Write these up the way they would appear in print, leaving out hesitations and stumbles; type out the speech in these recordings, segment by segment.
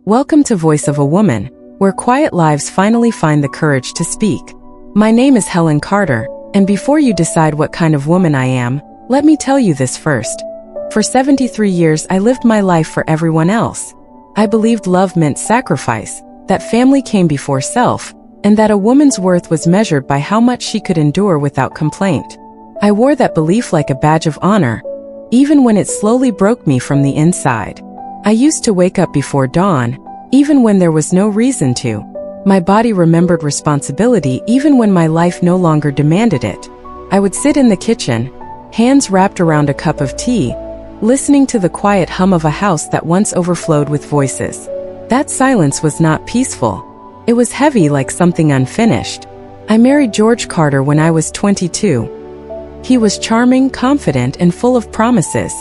Welcome to Voice of a Woman, where quiet lives finally find the courage to speak. My name is Helen Carter, and before you decide what kind of woman I am, let me tell you this first. For 73 years I lived my life for everyone else. I believed love meant sacrifice, that family came before self, and that a woman's worth was measured by how much she could endure without complaint. I wore that belief like a badge of honor, even when it slowly broke me from the inside. I used to wake up before dawn, even when there was no reason to. My body remembered responsibility even when my life no longer demanded it. I would sit in the kitchen, hands wrapped around a cup of tea, listening to the quiet hum of a house that once overflowed with voices. That silence was not peaceful. It was heavy like something unfinished. I married George Carter when I was 22. He was charming, confident, and full of promises.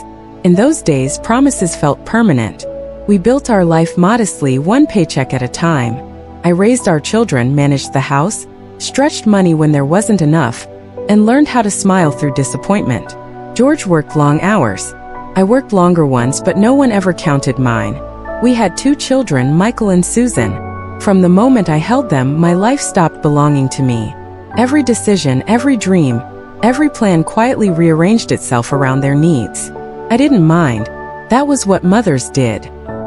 In those days, promises felt permanent. We built our life modestly, one paycheck at a time. I raised our children, managed the house, stretched money when there wasn't enough, and learned how to smile through disappointment. George worked long hours. I worked longer ones, but no one ever counted mine. We had 2 children, Michael and Susan. From the moment I held them, my life stopped belonging to me. Every decision, every dream, every plan quietly rearranged itself around their needs. I didn't mind. That was what mothers did.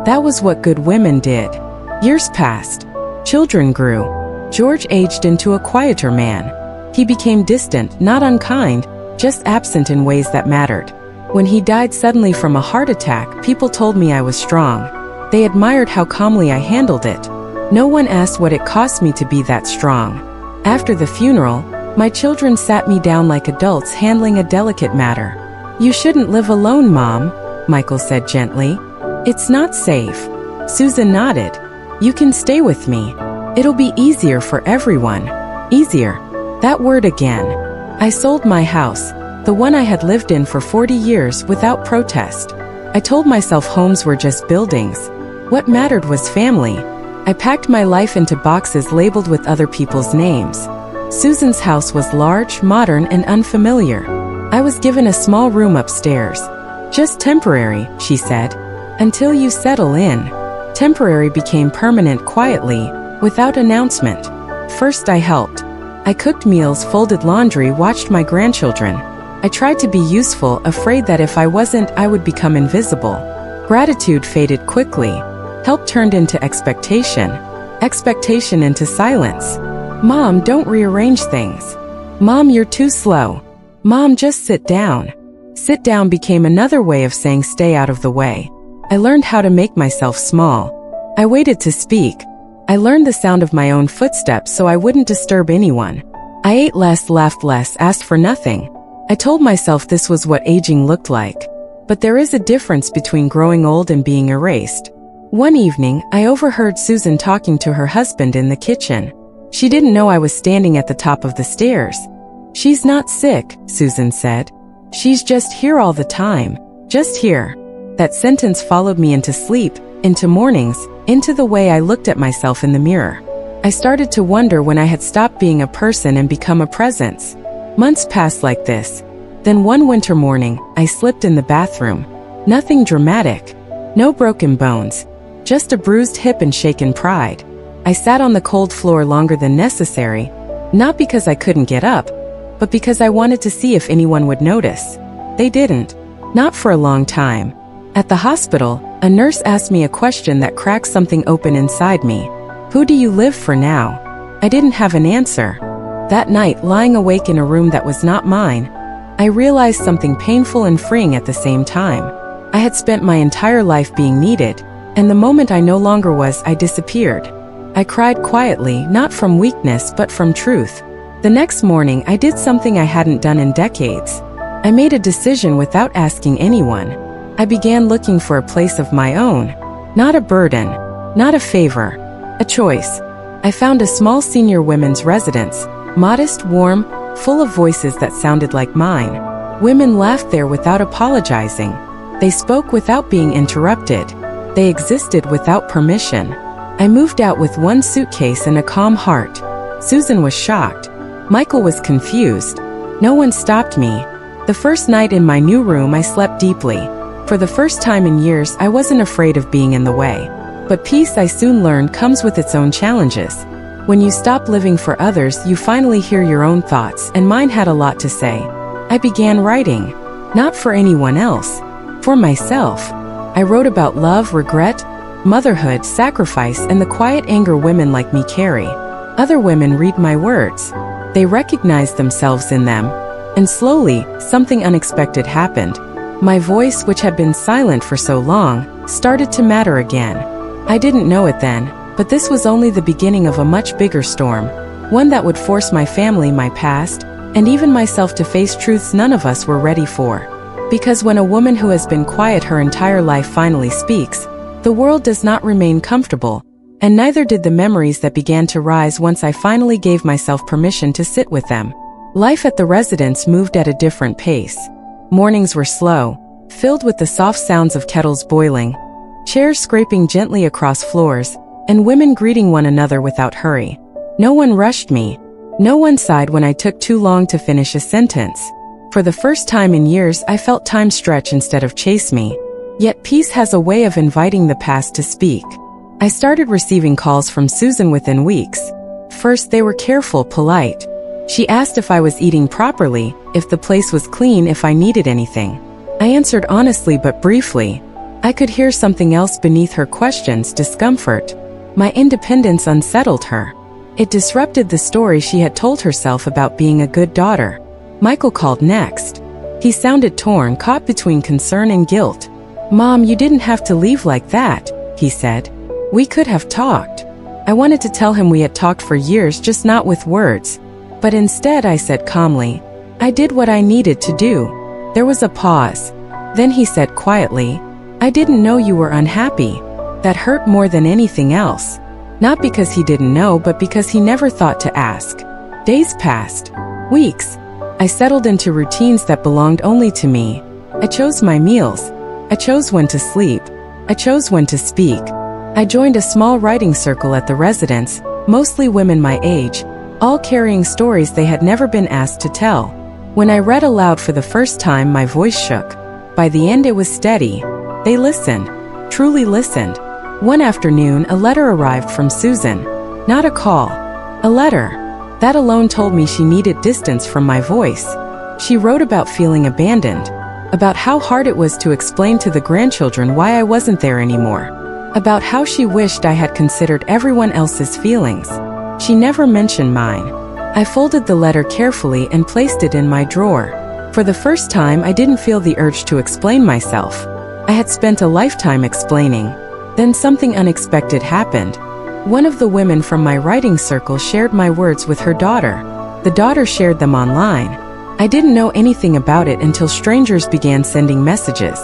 That was what good women did. Years passed. Children grew. George aged into a quieter man. He became distant, not unkind, just absent in ways that mattered. When he died suddenly from a heart attack, people told me I was strong. They admired how calmly I handled it. No one asked what it cost me to be that strong. After the funeral, my children sat me down like adults handling a delicate matter. "You shouldn't live alone, Mom," Michael said gently. "It's not safe." Susan nodded. "You can stay with me. It'll be easier for everyone." Easier. That word again. I sold my house, the one I had lived in for 40 years, without protest. I told myself homes were just buildings. What mattered was family. I packed my life into boxes labeled with other people's names. Susan's house was large, modern, and unfamiliar. I was given a small room upstairs. "Just temporary," she said. "Until you settle in." Temporary became permanent quietly, without announcement. First I helped. I cooked meals, folded laundry, watched my grandchildren. I tried to be useful, afraid that if I wasn't, I would become invisible. Gratitude faded quickly. Help turned into expectation. Expectation into silence. "Mom, don't rearrange things." "Mom, you're too slow." "Mom, just sit down." Sit down became another way of saying stay out of the way. I learned how to make myself small. I waited to speak. I learned the sound of my own footsteps so I wouldn't disturb anyone. I ate less, laughed less, asked for nothing. I told myself this was what aging looked like. But there is a difference between growing old and being erased. One evening, I overheard Susan talking to her husband in the kitchen. She didn't know I was standing at the top of the stairs. "She's not sick," Susan said. "She's just here all the time. Just here." That sentence followed me into sleep, into mornings, into the way I looked at myself in the mirror. I started to wonder when I had stopped being a person and become a presence. Months passed like this. Then one winter morning, I slipped in the bathroom. Nothing dramatic. No broken bones. Just a bruised hip and shaken pride. I sat on the cold floor longer than necessary, not because I couldn't get up, but because I wanted to see if anyone would notice. They didn't. Not for a long time. At the hospital, a nurse asked me a question that cracked something open inside me. "Who do you live for now?" I didn't have an answer. That night, lying awake in a room that was not mine, I realized something painful and freeing at the same time. I had spent my entire life being needed, and the moment I no longer was, I disappeared. I cried quietly, not from weakness but from truth. The next morning, I did something I hadn't done in decades. I made a decision without asking anyone. I began looking for a place of my own. Not a burden, not a favor, a choice. I found a small senior women's residence, modest, warm, full of voices that sounded like mine. Women laughed there without apologizing. They spoke without being interrupted. They existed without permission. I moved out with one suitcase and a calm heart. Susan was shocked. Michael was confused. No one stopped me. The first night in my new room, I slept deeply. For the first time in years, I wasn't afraid of being in the way. But peace, I soon learned, comes with its own challenges. When you stop living for others, you finally hear your own thoughts, and mine had a lot to say. I began writing. Not for anyone else. For myself. I wrote about love, regret, motherhood, sacrifice, and the quiet anger women like me carry. Other women read my words. They recognize themselves in them. And slowly, something unexpected happened. My voice, which had been silent for so long, started to matter again. I didn't know it then, but this was only the beginning of a much bigger storm. One that would force my family, my past, and even myself to face truths none of us were ready for. Because when a woman who has been quiet her entire life finally speaks, the world does not remain comfortable, and neither did the memories that began to rise once I finally gave myself permission to sit with them. Life at the residence moved at a different pace. Mornings were slow, filled with the soft sounds of kettles boiling, chairs scraping gently across floors, and women greeting one another without hurry. No one rushed me. No one sighed when I took too long to finish a sentence. For the first time in years, I felt time stretch instead of chase me. Yet peace has a way of inviting the past to speak. I started receiving calls from Susan within weeks. First, they were careful, polite. She asked if I was eating properly, if the place was clean, if I needed anything. I answered honestly but briefly. I could hear something else beneath her questions, discomfort. My independence unsettled her. It disrupted the story she had told herself about being a good daughter. Michael called next. He sounded torn, caught between concern and guilt. "Mom, you didn't have to leave like that," he said. "We could have talked." I wanted to tell him we had talked for years, just not with words. But instead I said calmly, "I did what I needed to do." There was a pause. Then he said quietly, "I didn't know you were unhappy." That hurt more than anything else. Not because he didn't know, but because he never thought to ask. Days passed. Weeks. I settled into routines that belonged only to me. I chose my meals. I chose when to sleep. I chose when to speak. I joined a small writing circle at the residence, mostly women my age, all carrying stories they had never been asked to tell. When I read aloud for the first time, my voice shook. By the end it was steady. They listened. Truly listened. One afternoon, a letter arrived from Susan. Not a call. A letter. That alone told me she needed distance from my voice. She wrote about feeling abandoned. About how hard it was to explain to the grandchildren why I wasn't there anymore. About how she wished I had considered everyone else's feelings. She never mentioned mine. I folded the letter carefully and placed it in my drawer. For the first time, I didn't feel the urge to explain myself. I had spent a lifetime explaining. Then something unexpected happened. One of the women from my writing circle shared my words with her daughter. The daughter shared them online. I didn't know anything about it until strangers began sending messages.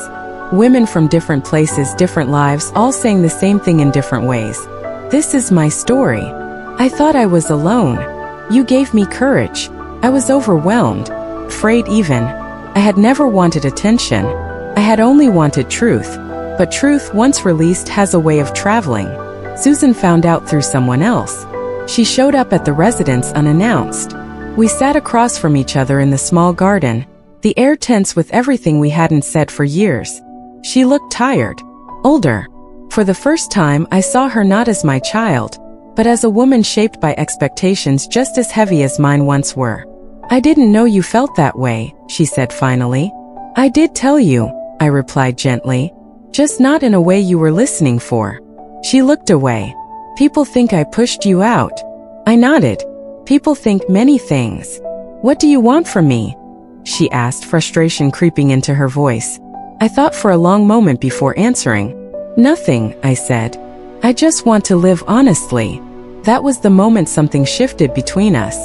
Women from different places, different lives, all saying the same thing in different ways. "This is my story. I thought I was alone. You gave me courage. I was overwhelmed. Afraid even. I had never wanted attention. I had only wanted truth. But truth, once released, has a way of traveling." Susan found out through someone else. She showed up at the residence unannounced. We sat across from each other in the small garden, the air tense with everything we hadn't said for years. She looked tired, older. For the first time, I saw her not as my child, but as a woman shaped by expectations just as heavy as mine once were. "I didn't know you felt that way," she said finally. "I did tell you," I replied gently. "Just not in a way you were listening for." She looked away. "People think I pushed you out." I nodded. "People think many things." "What do you want from me?" she asked, frustration creeping into her voice. I thought for a long moment before answering. "Nothing," I said. "I just want to live honestly." That was the moment something shifted between us.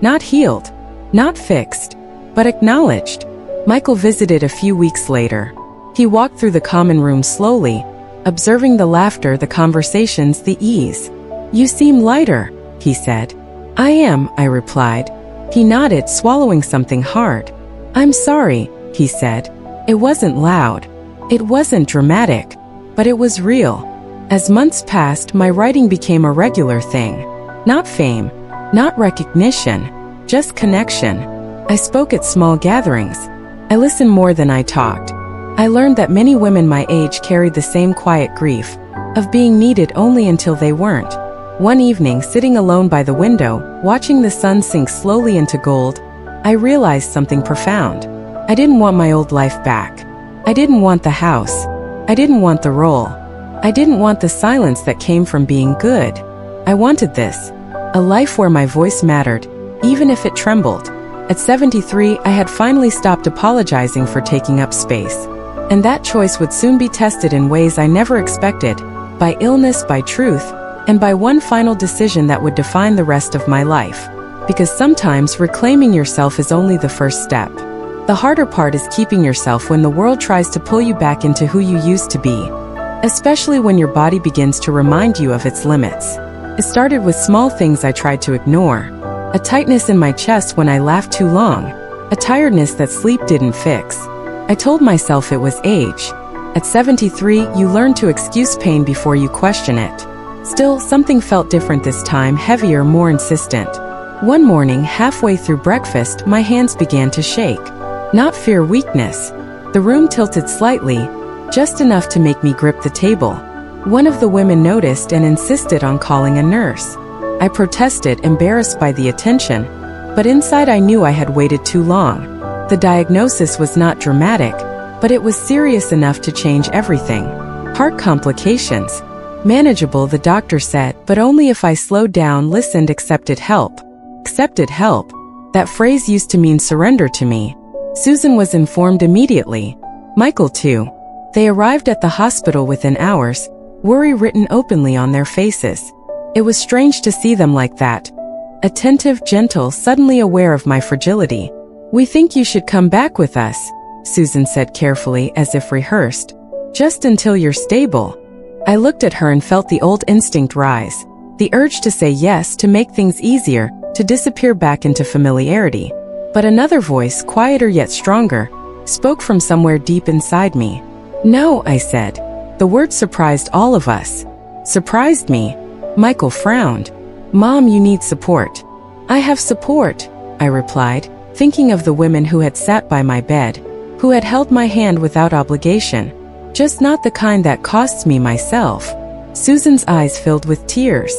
Not healed, not fixed, but acknowledged. Michael visited a few weeks later. He walked through the common room slowly, observing the laughter, the conversations, the ease. "You seem lighter," he said. "I am," I replied. He nodded, swallowing something hard. "I'm sorry," he said. It wasn't loud. It wasn't dramatic. But it was real. As months passed, my writing became a regular thing. Not fame, not recognition, just connection. I spoke at small gatherings. I listened more than I talked. I learned that many women my age carried the same quiet grief. of being needed only until they weren't. One evening, sitting alone by the window, watching the sun sink slowly into gold, I realized something profound. I didn't want my old life back. I didn't want the house. I didn't want the role. I didn't want the silence that came from being good. I wanted this. A life where my voice mattered, even if it trembled. At 73, I had finally stopped apologizing for taking up space. And that choice would soon be tested in ways I never expected, by illness, by truth, and by one final decision that would define the rest of my life. Because sometimes reclaiming yourself is only the first step. The harder part is keeping yourself when the world tries to pull you back into who you used to be. Especially when your body begins to remind you of its limits. It started with small things I tried to ignore. A tightness in my chest when I laughed too long. A tiredness that sleep didn't fix. I told myself it was age. At 73, you learn to excuse pain before you question it. Still, something felt different this time, heavier, more insistent. One morning, halfway through breakfast, my hands began to shake. Not fear, weakness. The room tilted slightly, just enough to make me grip the table. One of the women noticed and insisted on calling a nurse. I protested, embarrassed by the attention, but inside I knew I had waited too long. The diagnosis was not dramatic, but it was serious enough to change everything. Heart complications. Manageable, the doctor said, but only if I slowed down, listened, accepted help. Accepted help. That phrase used to mean surrender to me. Susan was informed immediately. Michael too. They arrived at the hospital within hours, worry written openly on their faces. It was strange to see them like that. Attentive, gentle, suddenly aware of my fragility. "We think you should come back with us," Susan said carefully, as if rehearsed. "Just until you're stable." I looked at her and felt the old instinct rise. The urge to say yes, to make things easier, to disappear back into familiarity. But another voice, quieter yet stronger, spoke from somewhere deep inside me. "No," I said. The word surprised all of us. Surprised me. Michael frowned. "Mom, you need support." "I have support," I replied, thinking of the women who had sat by my bed, who had held my hand without obligation. Just not the kind that costs me myself. Susan's eyes filled with tears.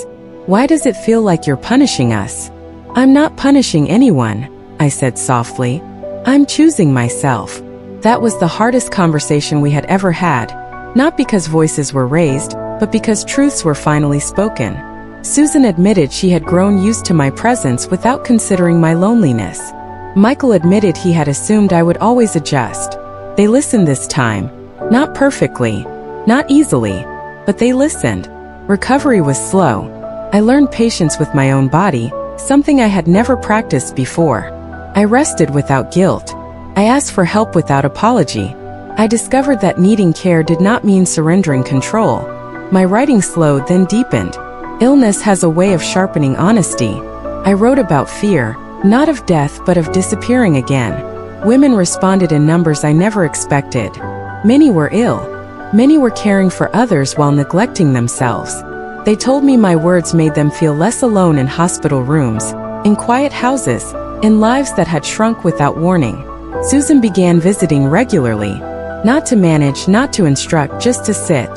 "Why does it feel like you're punishing us?" "I'm not punishing anyone," I said softly. "I'm choosing myself." That was the hardest conversation we had ever had. Not because voices were raised, but because truths were finally spoken. Susan admitted she had grown used to my presence without considering my loneliness. Michael admitted he had assumed I would always adjust. They listened this time. Not perfectly, not easily, but they listened. Recovery was slow. I learned patience with my own body, something I had never practiced before. I rested without guilt. I asked for help without apology. I discovered that needing care did not mean surrendering control. My writing slowed, then deepened. Illness has a way of sharpening honesty. I wrote about fear, not of death but of disappearing again. Women responded in numbers I never expected. Many were ill. Many were caring for others while neglecting themselves. They told me my words made them feel less alone in hospital rooms, in quiet houses, in lives that had shrunk without warning. Susan began visiting regularly. Not to manage, not to instruct, just to sit.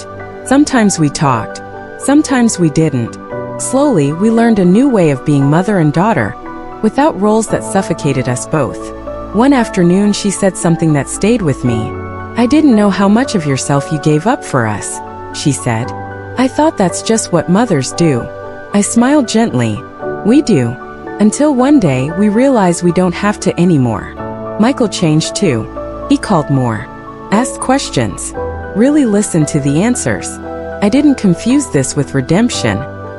Sometimes we talked. Sometimes we didn't. Slowly, we learned a new way of being mother and daughter, without roles that suffocated us both. One afternoon, she said something that stayed with me. "I didn't know how much of yourself you gave up for us," she said. "I thought that's just what mothers do." I smiled gently. "We do. Until one day, we realize we don't have to anymore." Michael changed too. He called more. Asked questions. Really listened to the answers. I didn't confuse this with redemption.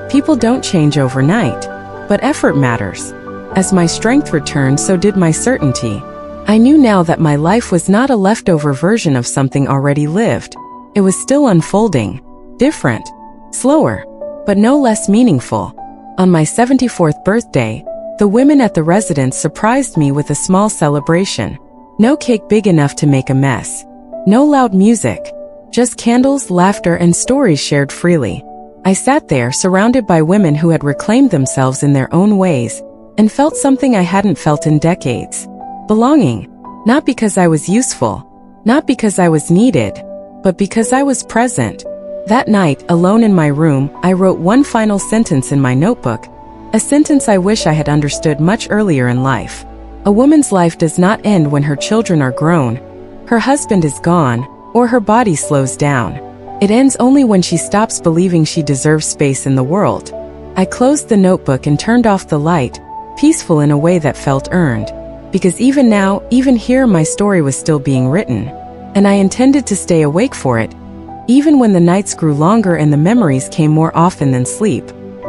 People don't change overnight. But effort matters. As my strength returned, so did my certainty. I knew now that my life was not a leftover version of something already lived. It was still unfolding. Different. Slower. But no less meaningful. On my 74th birthday, the women at the residence surprised me with a small celebration. No cake big enough to make a mess. No loud music. Just candles, laughter, and stories shared freely. I sat there, surrounded by women who had reclaimed themselves in their own ways, and felt something I hadn't felt in decades. Belonging. Not because I was useful, not because I was needed, but because I was present. That night, alone in my room, I wrote one final sentence in my notebook, a sentence I wish I had understood much earlier in life. A woman's life does not end when her children are grown, her husband is gone, or her body slows down. It ends only when she stops believing she deserves space in the world. I closed the notebook and turned off the light, peaceful in a way that felt earned. Because even now, even here, my story was still being written. And I intended to stay awake for it, even when the nights grew longer and the memories came more often than sleep.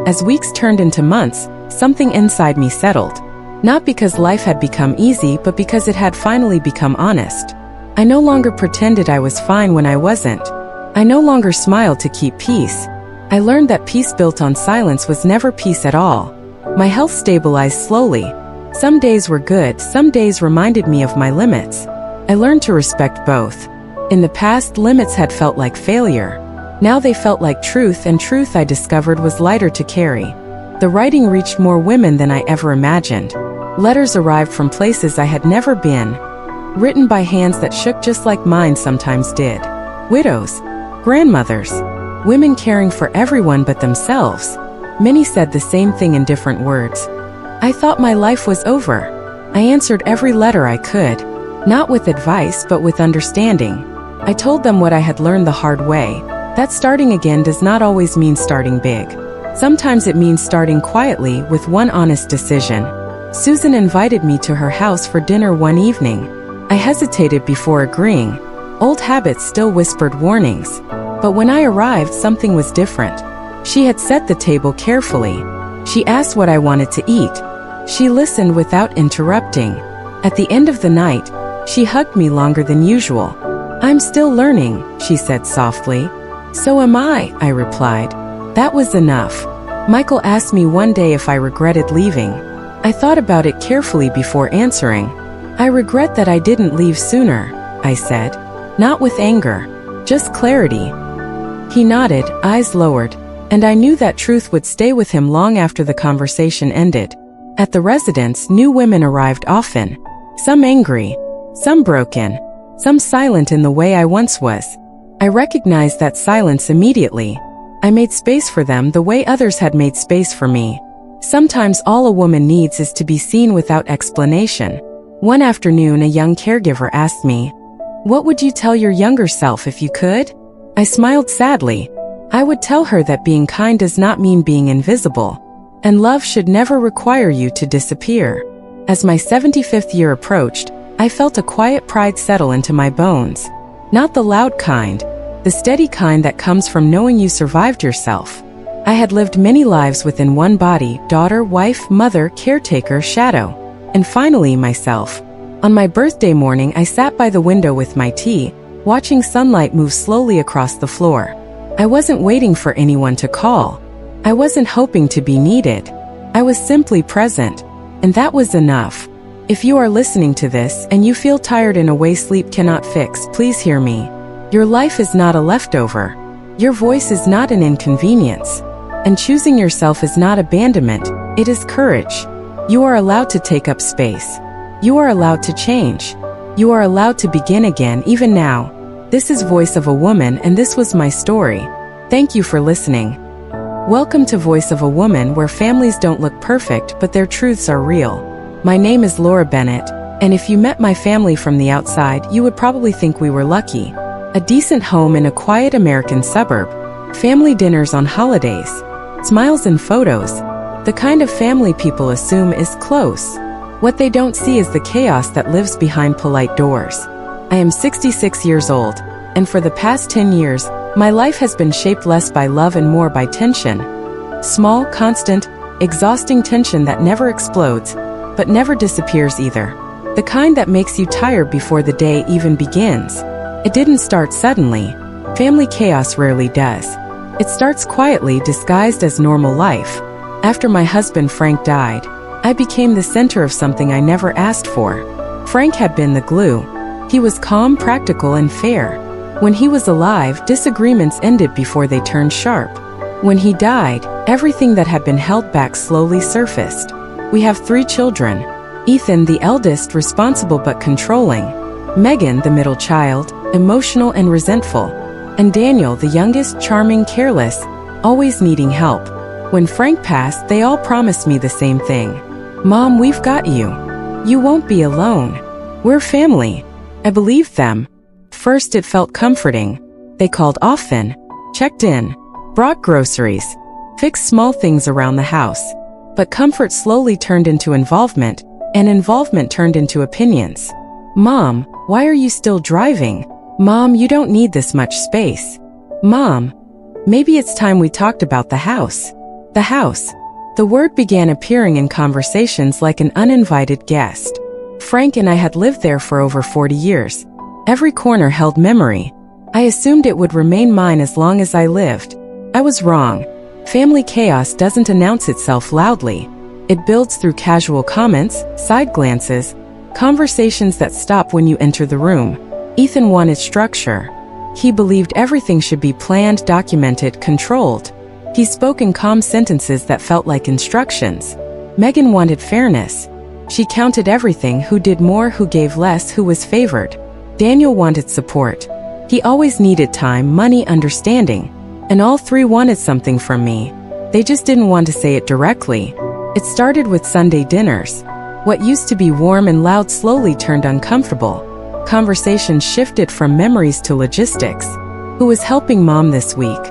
As weeks turned into months, something inside me settled. Not because life had become easy, but because it had finally become honest. I no longer pretended I was fine when I wasn't. I no longer smiled to keep peace. I learned that peace built on silence was never peace at all. My health stabilized slowly. Some days were good, some days reminded me of my limits. I learned to respect both. In the past, limits had felt like failure. Now they felt like truth, and truth, I discovered, was lighter to carry. The writing reached more women than I ever imagined. Letters arrived from places I had never been, written by hands that shook just like mine sometimes did. Widows, grandmothers, women caring for everyone but themselves. Many said the same thing in different words. I thought my life was over. I answered every letter I could, not with advice but with understanding. I told them what I had learned the hard way, that starting again does not always mean starting big. Sometimes it means starting quietly with one honest decision. Susan invited me to her house for dinner one evening. I hesitated before agreeing. Old habits still whispered warnings. But when I arrived, something was different. She had set the table carefully. She asked what I wanted to eat. She listened without interrupting. At the end of the night, she hugged me longer than usual. "I'm still learning," she said softly. "So am I replied. That was enough. Michael asked me one day if I regretted leaving. I thought about it carefully before answering. "I regret that I didn't leave sooner," I said. Not with anger, just clarity. He nodded, eyes lowered, and I knew that truth would stay with him long after the conversation ended. At the residence, new women arrived often. Some angry, some broken, some silent in the way I once was. I recognized that silence immediately. I made space for them the way others had made space for me. Sometimes all a woman needs is to be seen without explanation. One afternoon, a young caregiver asked me, "What would you tell your younger self if you could?" I smiled sadly. I would tell her that being kind does not mean being invisible, and love should never require you to disappear. As my 75th year approached, I felt a quiet pride settle into my bones. Not the loud kind, the steady kind that comes from knowing you survived yourself. I had lived many lives within one body: daughter, wife, mother, caretaker, shadow, and finally myself. On my birthday morning, I sat by the window with my tea, watching sunlight move slowly across the floor. I wasn't waiting for anyone to call. I wasn't hoping to be needed. I was simply present, and that was enough. If you are listening to this and you feel tired in a way sleep cannot fix, please hear me. Your life is not a leftover. Your voice is not an inconvenience. And choosing yourself is not abandonment, it is courage. You are allowed to take up space. You are allowed to change. You are allowed to begin again, even now. This is Voice of a Woman, and this was my story. Thank you for listening. Welcome to Voice of a Woman, where families don't look perfect, but their truths are real. My name is Laura Bennett, and if you met my family from the outside, you would probably think we were lucky. A decent home in a quiet American suburb. Family dinners on holidays. Smiles in photos. The kind of family people assume is close. What they don't see is the chaos that lives behind polite doors. I am 66 years old, and for the past 10 years, my life has been shaped less by love and more by tension. Small, constant, exhausting tension that never explodes, but never disappears either. The kind that makes you tired before the day even begins. It didn't start suddenly. Family chaos rarely does. It starts quietly, disguised as normal life. After my husband Frank died, I became the center of something I never asked for. Frank had been the glue. He was calm, practical, and fair. When he was alive, disagreements ended before they turned sharp. When he died, everything that had been held back slowly surfaced. We have 3 children. Ethan, the eldest, responsible but controlling. Megan, the middle child, emotional and resentful. and Daniel, the youngest, charming, careless, always needing help. When Frank passed, they all promised me the same thing. "Mom, we've got you. You won't be alone. We're family." I believed them. First, it felt comforting. They called often, checked in, brought groceries, fixed small things around the house. But comfort slowly turned into involvement, and involvement turned into opinions. "Mom, why are you still driving? Mom, you don't need this much space. Mom, maybe it's time we talked about the house." The house. The word began appearing in conversations like an uninvited guest. Frank and I had lived there for over 40 years. Every corner held memory. I assumed it would remain mine as long as I lived. I was wrong. Family chaos doesn't announce itself loudly. It builds through casual comments, side glances, conversations that stop when you enter the room. Ethan wanted structure. He believed everything should be planned, documented, controlled. He spoke in calm sentences that felt like instructions. Megan wanted fairness. She counted everything: who did more, who gave less, who was favored. Daniel wanted support. He always needed time, money, understanding. And all three wanted something from me. They just didn't want to say it directly. It started with Sunday dinners. What used to be warm and loud slowly turned uncomfortable. Conversations shifted from memories to logistics. Who was helping Mom this week?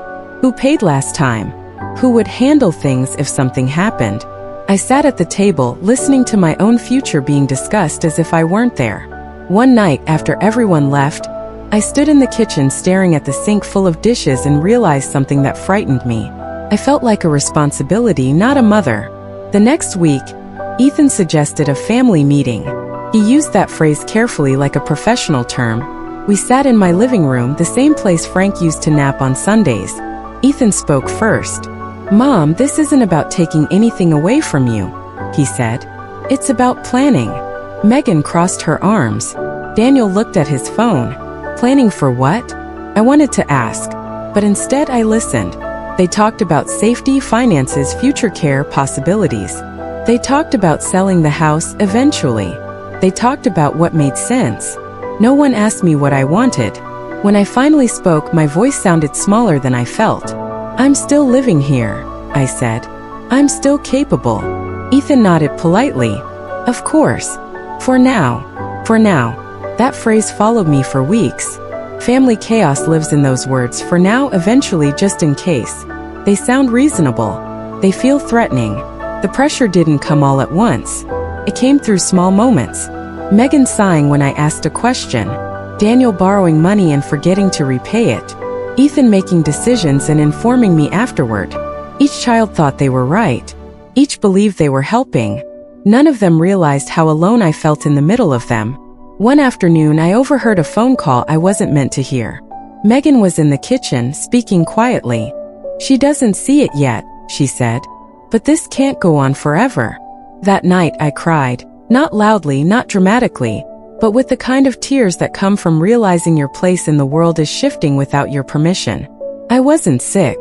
Who paid last time? Who would handle things if something happened? I sat at the table, listening to my own future being discussed as if I weren't there. One night, after everyone left, I stood in the kitchen staring at the sink full of dishes and realized something that frightened me. I felt like a responsibility, not a mother. The next week, Ethan suggested a family meeting. He used that phrase carefully, like a professional term. We sat in my living room, the same place Frank used to nap on Sundays. Ethan spoke first. "Mom, this isn't about taking anything away from you," he said. "It's about planning." Megan crossed her arms. Daniel looked at his phone. Planning for what? I wanted to ask, but instead I listened. They talked about safety, finances, future care, possibilities. They talked about selling the house eventually. They talked about what made sense. No one asked me what I wanted. When I finally spoke, my voice sounded smaller than I felt. "I'm still living here," I said. "I'm still capable." Ethan nodded politely. "Of course. For now." For now. That phrase followed me for weeks. Family chaos lives in those words: for now, eventually, just in case. They sound reasonable. They feel threatening. The pressure didn't come all at once. It came through small moments. Megan sighing when I asked a question. Daniel borrowing money and forgetting to repay it. Ethan making decisions and informing me afterward. Each child thought they were right. Each believed they were helping. None of them realized how alone I felt in the middle of them. One afternoon, I overheard a phone call I wasn't meant to hear. Megan was in the kitchen, speaking quietly. "She doesn't see it yet," she said. "But this can't go on forever." That night, I cried. Not loudly, not dramatically, but with the kind of tears that come from realizing your place in the world is shifting without your permission. I wasn't sick.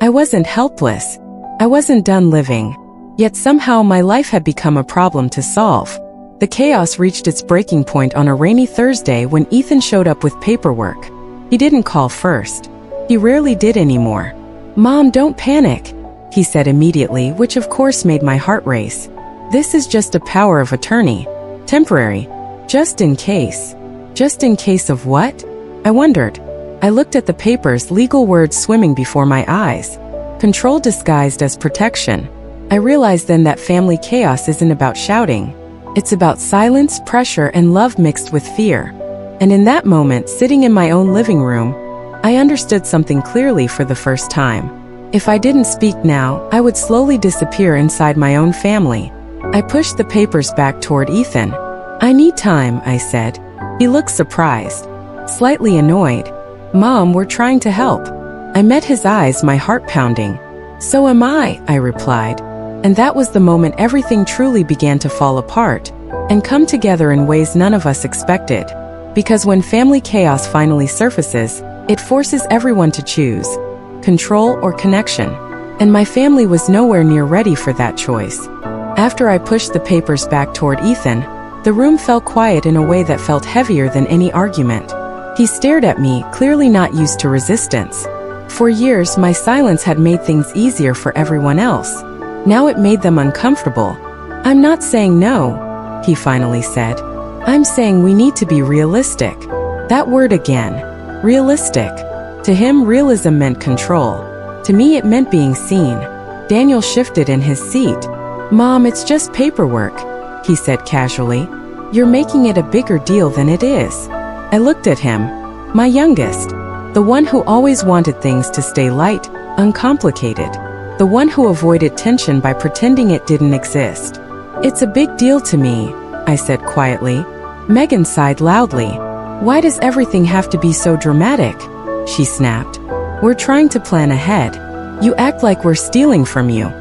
I wasn't helpless. I wasn't done living. Yet somehow my life had become a problem to solve. The chaos reached its breaking point on a rainy Thursday when Ethan showed up with paperwork. He didn't call first. He rarely did anymore. "Mom, don't panic," he said immediately, which of course made my heart race. "This is just a power of attorney. Temporary. Just in case." Just in case of what? I wondered. I looked at the papers, legal words swimming before my eyes. Control disguised as protection. I realized then that family chaos isn't about shouting. It's about silence, pressure, and love mixed with fear. And in that moment, sitting in my own living room, I understood something clearly for the first time. If I didn't speak now, I would slowly disappear inside my own family. I pushed the papers back toward Ethan. "I need time," I said. He looked surprised, slightly annoyed. "Mom, we're trying to help." I met his eyes, my heart pounding. "So am I," I replied. And that was the moment everything truly began to fall apart and come together in ways none of us expected. Because when family chaos finally surfaces, it forces everyone to choose control or connection. And my family was nowhere near ready for that choice. After I pushed the papers back toward Ethan, the room fell quiet in a way that felt heavier than any argument. He stared at me, clearly not used to resistance. For years, my silence had made things easier for everyone else. Now it made them uncomfortable. "I'm not saying no," he finally said. "I'm saying we need to be realistic." That word again. Realistic. To him, realism meant control. To me, it meant being seen. Daniel shifted in his seat. "Mom, it's just paperwork," he said casually. "You're making it a bigger deal than it is." I looked at him. My youngest. The one who always wanted things to stay light, uncomplicated. The one who avoided tension by pretending it didn't exist. "It's a big deal to me," I said quietly. Megan sighed loudly. "Why does everything have to be so dramatic?" she snapped. "We're trying to plan ahead. You act like we're stealing from you."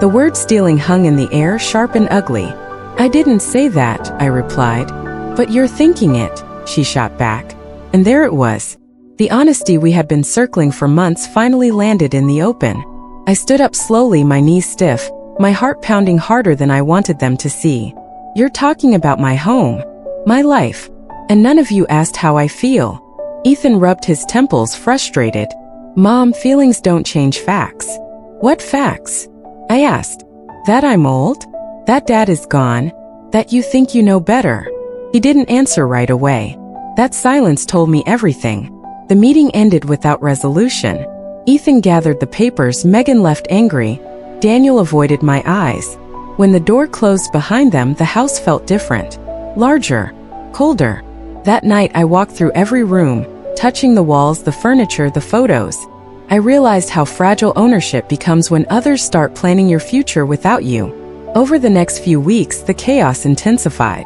The word stealing hung in the air, sharp and ugly. "I didn't say that," I replied. "But you're thinking it," she shot back. And there it was. The honesty we had been circling for months finally landed in the open. I stood up slowly, my knees stiff, my heart pounding harder than I wanted them to see. "You're talking about my home, my life, and none of you asked how I feel." Ethan rubbed his temples, frustrated. "Mom, feelings don't change facts." "What facts?" I asked. "That I'm old? That Dad is gone? That you think you know better?" He didn't answer right away. That silence told me everything. The meeting ended without resolution. Ethan gathered the papers, Megan left angry. Daniel avoided my eyes. When the door closed behind them, the house felt different. Larger. Colder. That night I walked through every room, touching the walls, the furniture, the photos. I realized how fragile ownership becomes when others start planning your future without you. Over the next few weeks, the chaos intensified.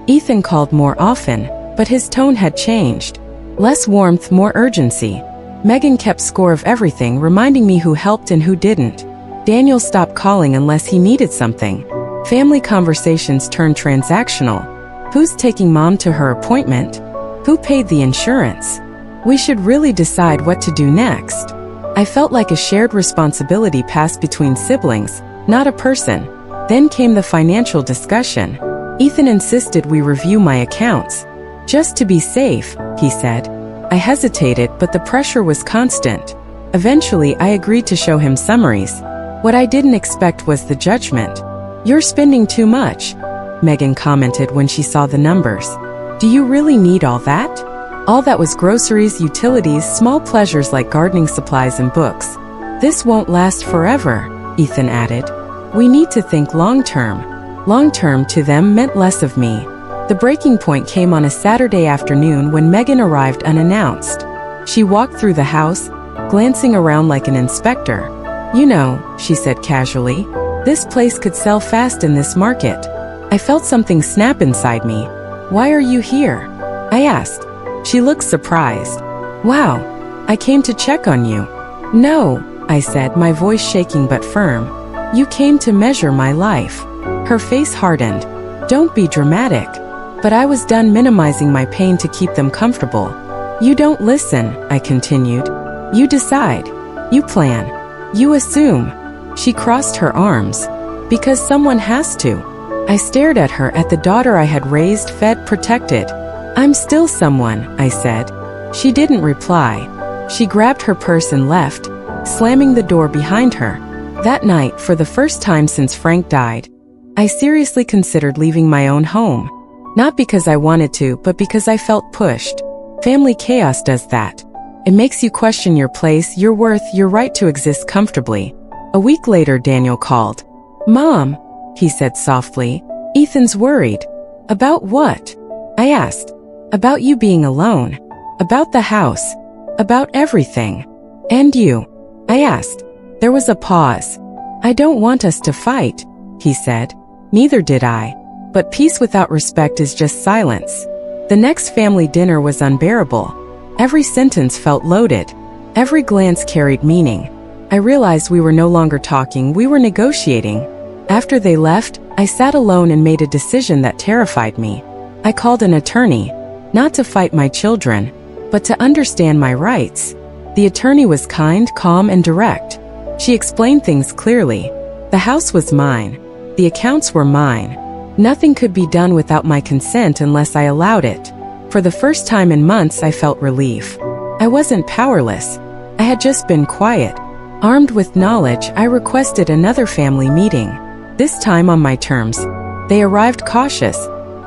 Ethan called more often, but his tone had changed. Less warmth, more urgency. Megan kept score of everything, reminding me who helped and who didn't. Daniel stopped calling unless he needed something. Family conversations turned transactional. Who's taking Mom to her appointment? Who paid the insurance? We should really decide what to do next. I felt like a shared responsibility passed between siblings, not a person. Then came the financial discussion. Ethan insisted we review my accounts. "Just to be safe," he said. I hesitated, but the pressure was constant. Eventually, I agreed to show him summaries. What I didn't expect was the judgment. "You're spending too much," Megan commented when she saw the numbers. "Do you really need all that?" All that was groceries, utilities, small pleasures like gardening supplies and books. "This won't last forever," Ethan added. "We need to think long-term." Long-term to them meant less of me. The breaking point came on a Saturday afternoon when Megan arrived unannounced. She walked through the house, glancing around like an inspector. "You know," she said casually, "this place could sell fast in this market." I felt something snap inside me. "Why are you here?" I asked. She looked surprised. "Wow, I came to check on you." "No," I said, my voice shaking but firm. "You came to measure my life." Her face hardened. "Don't be dramatic." But I was done minimizing my pain to keep them comfortable. "You don't listen," I continued. "You decide. You plan. You assume." She crossed her arms. "Because someone has to." I stared at her, at the daughter I had raised, fed, protected. "I'm still someone," I said. She didn't reply. She grabbed her purse and left, slamming the door behind her. That night, for the first time since Frank died, I seriously considered leaving my own home. Not because I wanted to, but because I felt pushed. Family chaos does that. It makes you question your place, your worth, your right to exist comfortably. A week later, Daniel called. "Mom," he said softly, "Ethan's worried." "About what?" I asked. "About you being alone. About the house. About everything." "And you?" I asked. There was a pause. "I don't want us to fight," he said. Neither did I. But peace without respect is just silence. The next family dinner was unbearable. Every sentence felt loaded. Every glance carried meaning. I realized we were no longer talking, we were negotiating. After they left, I sat alone and made a decision that terrified me. I called an attorney, not to fight my children, but to understand my rights. The attorney was kind, calm, and direct. She explained things clearly. The house was mine. The accounts were mine. Nothing could be done without my consent unless I allowed it. For the first time in months, I felt relief. I wasn't powerless. I had just been quiet. Armed with knowledge, I requested another family meeting, this time on my terms. They arrived cautious,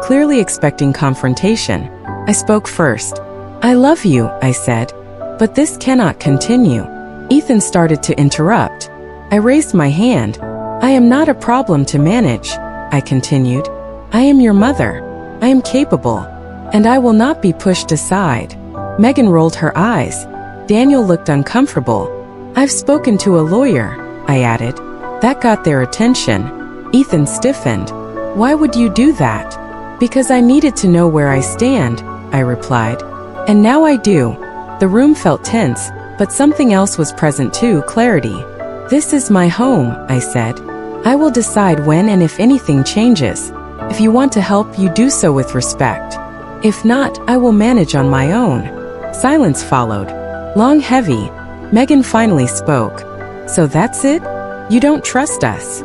clearly expecting confrontation. I spoke first. "I love you," I said, "but this cannot continue." Ethan started to interrupt. I raised my hand. "I am not a problem to manage," I continued. "I am your mother. I am capable. And I will not be pushed aside." Megan rolled her eyes. Daniel looked uncomfortable. "I've spoken to a lawyer," I added. That got their attention. Ethan stiffened. "Why would you do that?" "Because I needed to know where I stand," I replied. "And now I do." The room felt tense, but something else was present too, clarity. "This is my home," I said. "I will decide when and if anything changes. If you want to help, you do so with respect. If not, I will manage on my own." Silence followed. Long, heavy. Megan finally spoke. "So that's it? You don't trust us?"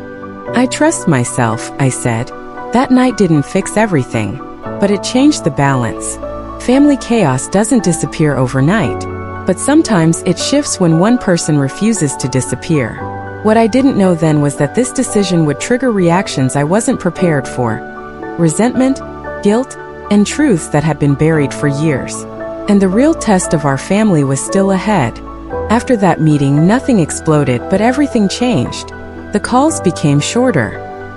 "I trust myself," I said. That night didn't fix everything, but it changed the balance. Family chaos doesn't disappear overnight, but sometimes it shifts when one person refuses to disappear. What I didn't know then was that this decision would trigger reactions I wasn't prepared for. Resentment, guilt, and truths that had been buried for years. And the real test of our family was still ahead. After that meeting, nothing exploded, but everything changed. The calls became shorter.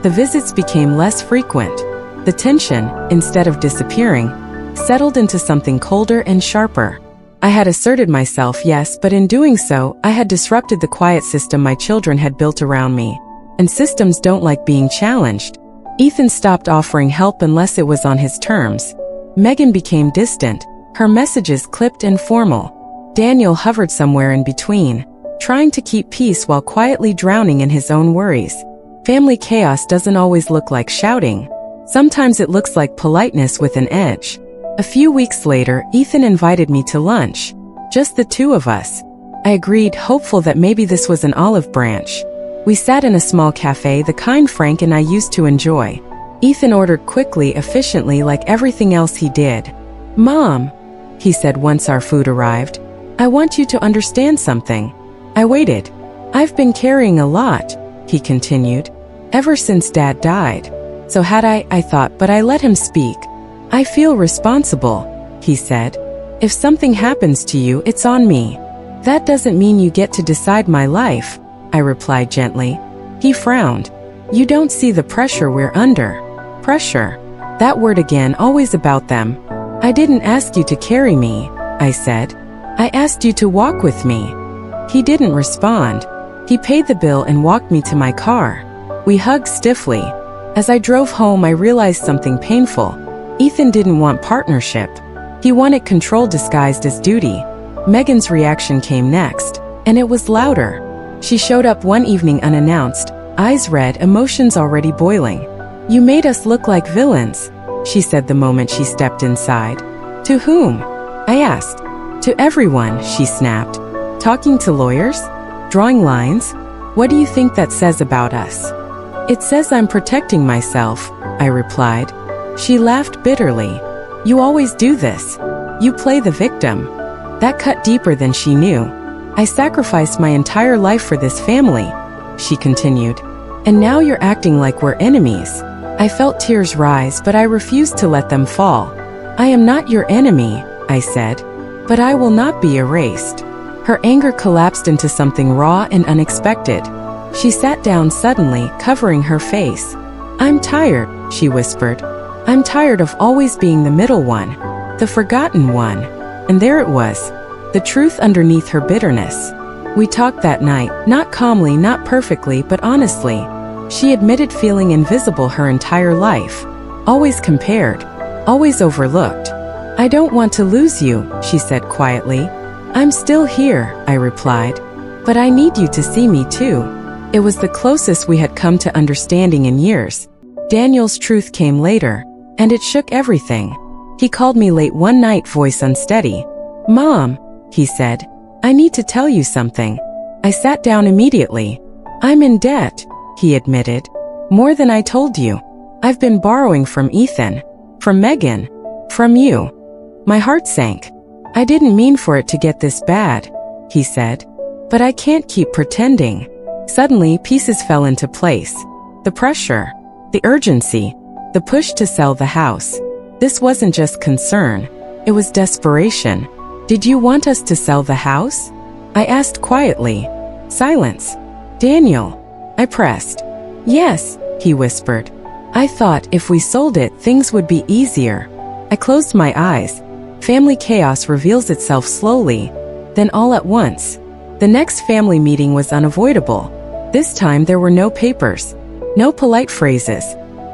The visits became less frequent. The tension, instead of disappearing, settled into something colder and sharper. I had asserted myself, yes, but in doing so, I had disrupted the quiet system my children had built around me. And systems don't like being challenged. Ethan stopped offering help unless it was on his terms. Megan became distant, her messages clipped and formal. Daniel hovered somewhere in between, trying to keep peace while quietly drowning in his own worries. Family chaos doesn't always look like shouting. Sometimes it looks like politeness with an edge. A few weeks later, Ethan invited me to lunch. Just the two of us. I agreed, hopeful that maybe this was an olive branch. We sat in a small cafe, the kind Frank and I used to enjoy. Ethan ordered quickly, efficiently, like everything else he did. "Mom," he said once our food arrived, "I want you to understand something." I waited. "I've been carrying a lot," he continued, "ever since Dad died. So had I thought, but I let him speak. "I feel responsible," he said. "If something happens to you, it's on me. That doesn't mean you get to decide my life," I replied gently. He frowned. "You don't see the pressure we're under." Pressure. That word again, always about them. "I didn't ask you to carry me," I said. "I asked you to walk with me." He didn't respond. He paid the bill and walked me to my car. We hugged stiffly. As I drove home, I realized something painful. Ethan didn't want partnership. He wanted control disguised as duty. Megan's reaction came next, and it was louder. She showed up one evening unannounced, eyes red, emotions already boiling. "You made us look like villains," she said the moment she stepped inside. "To whom?" I asked. "To everyone," she snapped. "Talking to lawyers? Drawing lines? What do you think that says about us?" "It says I'm protecting myself," I replied. She laughed bitterly. "You always do this. You play the victim." That cut deeper than she knew. "I sacrificed my entire life for this family," she continued. "And now you're acting like we're enemies." I felt tears rise, but I refused to let them fall. "I am not your enemy," I said. "But I will not be erased." Her anger collapsed into something raw and unexpected. She sat down suddenly, covering her face. "I'm tired," she whispered. "I'm tired of always being the middle one, the forgotten one." And there it was, the truth underneath her bitterness. We talked that night, not calmly, not perfectly, but honestly. She admitted feeling invisible her entire life. Always compared, always overlooked. "I don't want to lose you," she said quietly. "I'm still here," I replied. "But I need you to see me too." It was the closest we had come to understanding in years. Daniel's truth came later, and it shook everything. He called me late one night, voice unsteady. "Mom," he said, "I need to tell you something." I sat down immediately. "I'm in debt," he admitted. "More than I told you. I've been borrowing from Ethan, from Megan, from you." My heart sank. I didn't mean for it to get this bad, he said. But I can't keep pretending. Suddenly, pieces fell into place. The pressure, the urgency, the push to sell the house. This wasn't just concern. It was desperation. Did you want us to sell the house? I asked quietly. Silence. Daniel. I pressed. Yes, he whispered. I thought if we sold it, things would be easier. I closed my eyes. Family chaos reveals itself slowly, then all at once. The next family meeting was unavoidable. This time there were no papers, no polite phrases,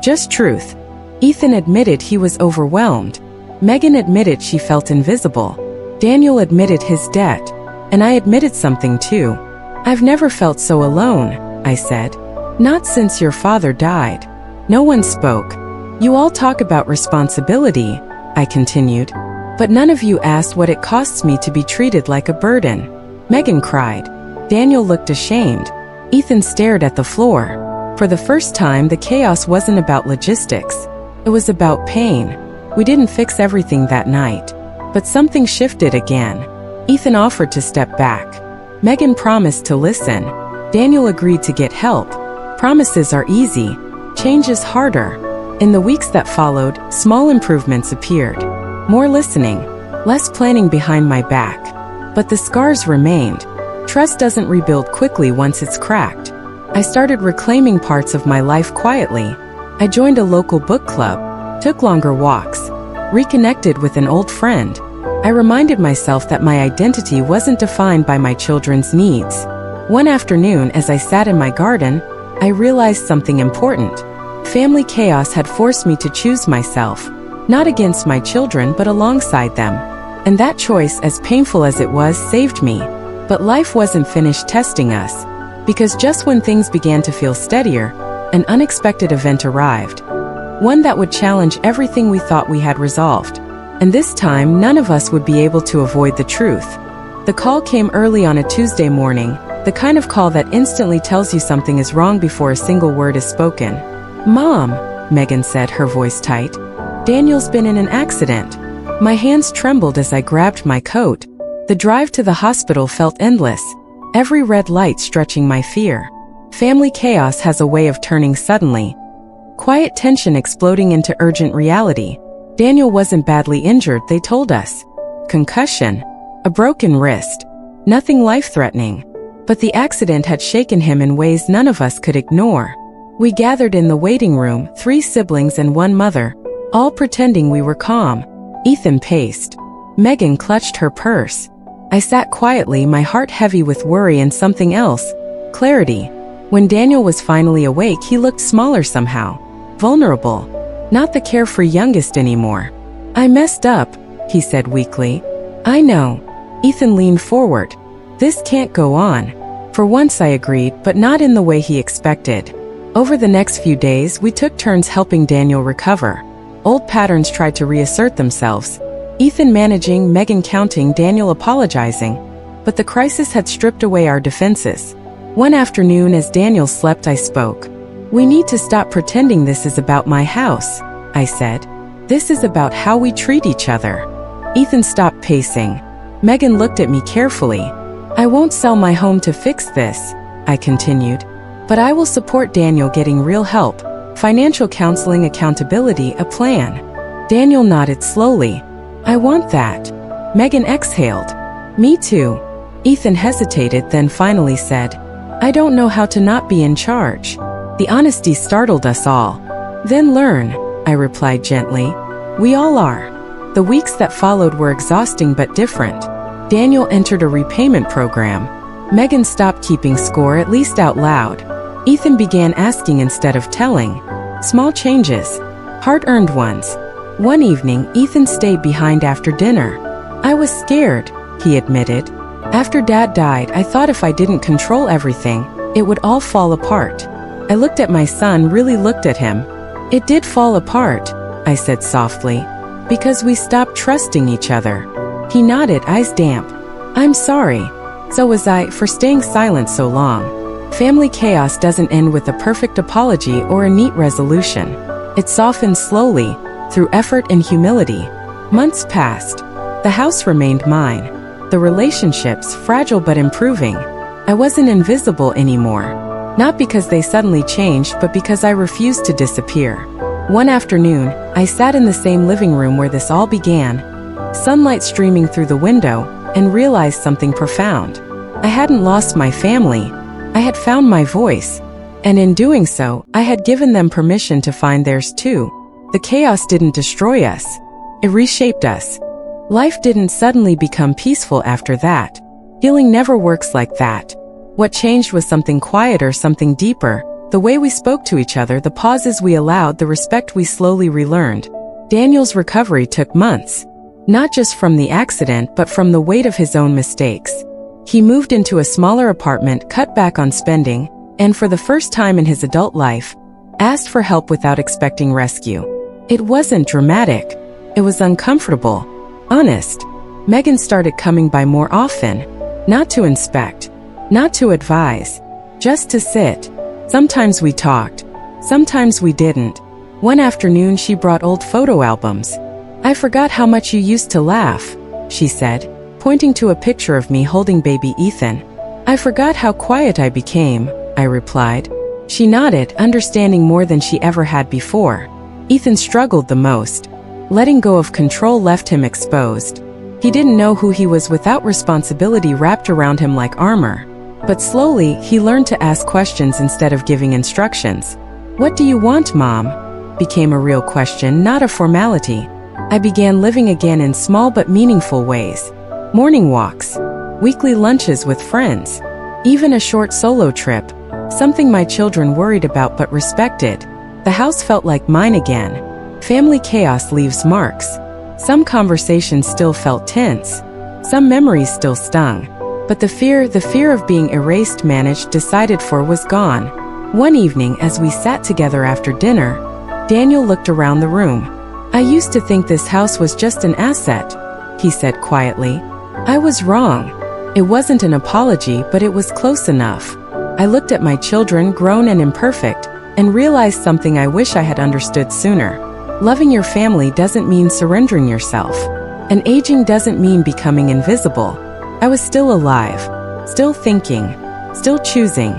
just truth. Ethan admitted he was overwhelmed. Megan admitted she felt invisible. Daniel admitted his debt. And I admitted something too. I've never felt so alone, I said. Not since your father died. No one spoke. You all talk about responsibility, I continued. But none of you asked what it costs me to be treated like a burden. Megan cried. Daniel looked ashamed. Ethan stared at the floor. For the first time, the chaos wasn't about logistics. It was about pain. We didn't fix everything that night. But something shifted again. Ethan offered to step back. Megan promised to listen. Daniel agreed to get help. Promises are easy. Change is harder. In the weeks that followed, small improvements appeared. More listening. Less planning behind my back. But the scars remained. Trust doesn't rebuild quickly once it's cracked. I started reclaiming parts of my life quietly. I joined a local book club, took longer walks, reconnected with an old friend. I reminded myself that my identity wasn't defined by my children's needs. One afternoon, as I sat in my garden, I realized something important. Family chaos had forced me to choose myself, not against my children but alongside them. And that choice, as painful as it was, saved me. But life wasn't finished testing us. Because just when things began to feel steadier, an unexpected event arrived. One that would challenge everything we thought we had resolved. And this time, none of us would be able to avoid the truth. The call came early on a Tuesday morning, the kind of call that instantly tells you something is wrong before a single word is spoken. Mom, Megan said, her voice tight. Daniel's been in an accident. My hands trembled as I grabbed my coat. The drive to the hospital felt endless, every red light stretching my fear. Family chaos has a way of turning suddenly. Quiet tension exploding into urgent reality. Daniel wasn't badly injured, they told us. Concussion. A broken wrist. Nothing life-threatening. But the accident had shaken him in ways none of us could ignore. We gathered in the waiting room, 3 siblings and 1 mother, all pretending we were calm. Ethan paced. Megan clutched her purse. I sat quietly, my heart heavy with worry and something else. Clarity. When Daniel was finally awake, he looked smaller somehow. Vulnerable. Not the carefree youngest anymore. I messed up, he said weakly. I know. Ethan leaned forward. This can't go on. For once I agreed, but not in the way he expected. Over the next few days, we took turns helping Daniel recover. Old patterns tried to reassert themselves. Ethan managing, Megan counting, Daniel apologizing. But the crisis had stripped away our defenses. One afternoon, as Daniel slept, I spoke. We need to stop pretending this is about my house, I said. This is about how we treat each other. Ethan stopped pacing. Megan looked at me carefully. I won't sell my home to fix this, I continued. But I will support Daniel getting real help. Financial counseling, accountability, a plan. Daniel nodded slowly. I want that. Megan exhaled. Me too. Ethan hesitated, then finally said, I don't know how to not be in charge. The honesty startled us all. Then learn, I replied gently. We all are. The weeks that followed were exhausting but different. Daniel entered a repayment program. Megan stopped keeping score, at least out loud. Ethan began asking instead of telling. Small changes. Hard-earned ones. One evening, Ethan stayed behind after dinner. I was scared, he admitted. After Dad died, I thought if I didn't control everything, it would all fall apart. I looked at my son, really looked at him. It did fall apart, I said softly, because we stopped trusting each other. He nodded, eyes damp. I'm sorry. So was I, for staying silent so long. Family chaos doesn't end with a perfect apology or a neat resolution. It softens slowly, through effort and humility. Months passed. The house remained mine. The relationships, fragile but improving. I wasn't invisible anymore. Not because they suddenly changed, but because I refused to disappear. One afternoon, I sat in the same living room where this all began, sunlight streaming through the window, and realized something profound. I hadn't lost my family. I had found my voice. And in doing so, I had given them permission to find theirs too. The chaos didn't destroy us. It reshaped us. Life didn't suddenly become peaceful after that. Healing never works like that. What changed was something quieter, something deeper. The way we spoke to each other, the pauses we allowed, the respect we slowly relearned. Daniel's recovery took months. Not just from the accident, but from the weight of his own mistakes. He moved into a smaller apartment, cut back on spending, and for the first time in his adult life, asked for help without expecting rescue. It wasn't dramatic. It was uncomfortable. Honest. Megan started coming by more often. Not to inspect. Not to advise. Just to sit. Sometimes we talked. Sometimes we didn't. One afternoon she brought old photo albums. "I forgot how much you used to laugh," she said, pointing to a picture of me holding baby Ethan. "I forgot how quiet I became," I replied. She nodded, understanding more than she ever had before. Ethan struggled the most. Letting go of control left him exposed. He didn't know who he was without responsibility wrapped around him like armor. But slowly, he learned to ask questions instead of giving instructions. "What do you want, Mom?" became a real question, not a formality. I began living again in small but meaningful ways. Morning walks, weekly lunches with friends, even a short solo trip, something my children worried about but respected. The house felt like mine again. Family chaos leaves marks. Some conversations still felt tense. Some memories still stung. But the fear of being erased, managed, decided for, was gone. One evening, as we sat together after dinner, Daniel looked around the room. "I used to think this house was just an asset," he said quietly. "I was wrong." It wasn't an apology, but it was close enough. I looked at my children, grown and imperfect, and realized something I wish I had understood sooner. Loving your family doesn't mean surrendering yourself. And aging doesn't mean becoming invisible. I was still alive, still thinking, still choosing.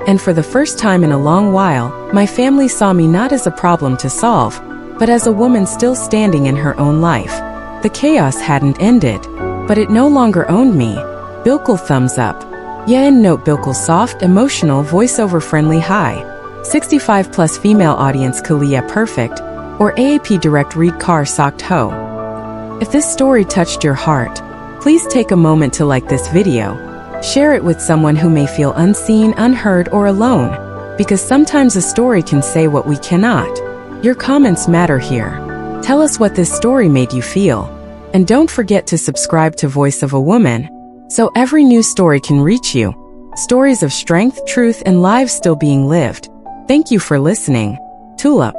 And for the first time in a long while, my family saw me not as a problem to solve, but as a woman still standing in her own life. The chaos hadn't ended, but it no longer owned me. Bilkul thumbs up. Yeah, and note Bilkul soft, emotional, voiceover friendly high. 65 plus female audience Kalia perfect, or AAP direct read car socked ho. If this story touched your heart, please take a moment to like this video. Share it with someone who may feel unseen, unheard, or alone, because sometimes a story can say what we cannot. Your comments matter here. Tell us what this story made you feel. And don't forget to subscribe to Voice of a Woman, so every new story can reach you. Stories of strength, truth, and lives still being lived. Thank you for listening. Tulip.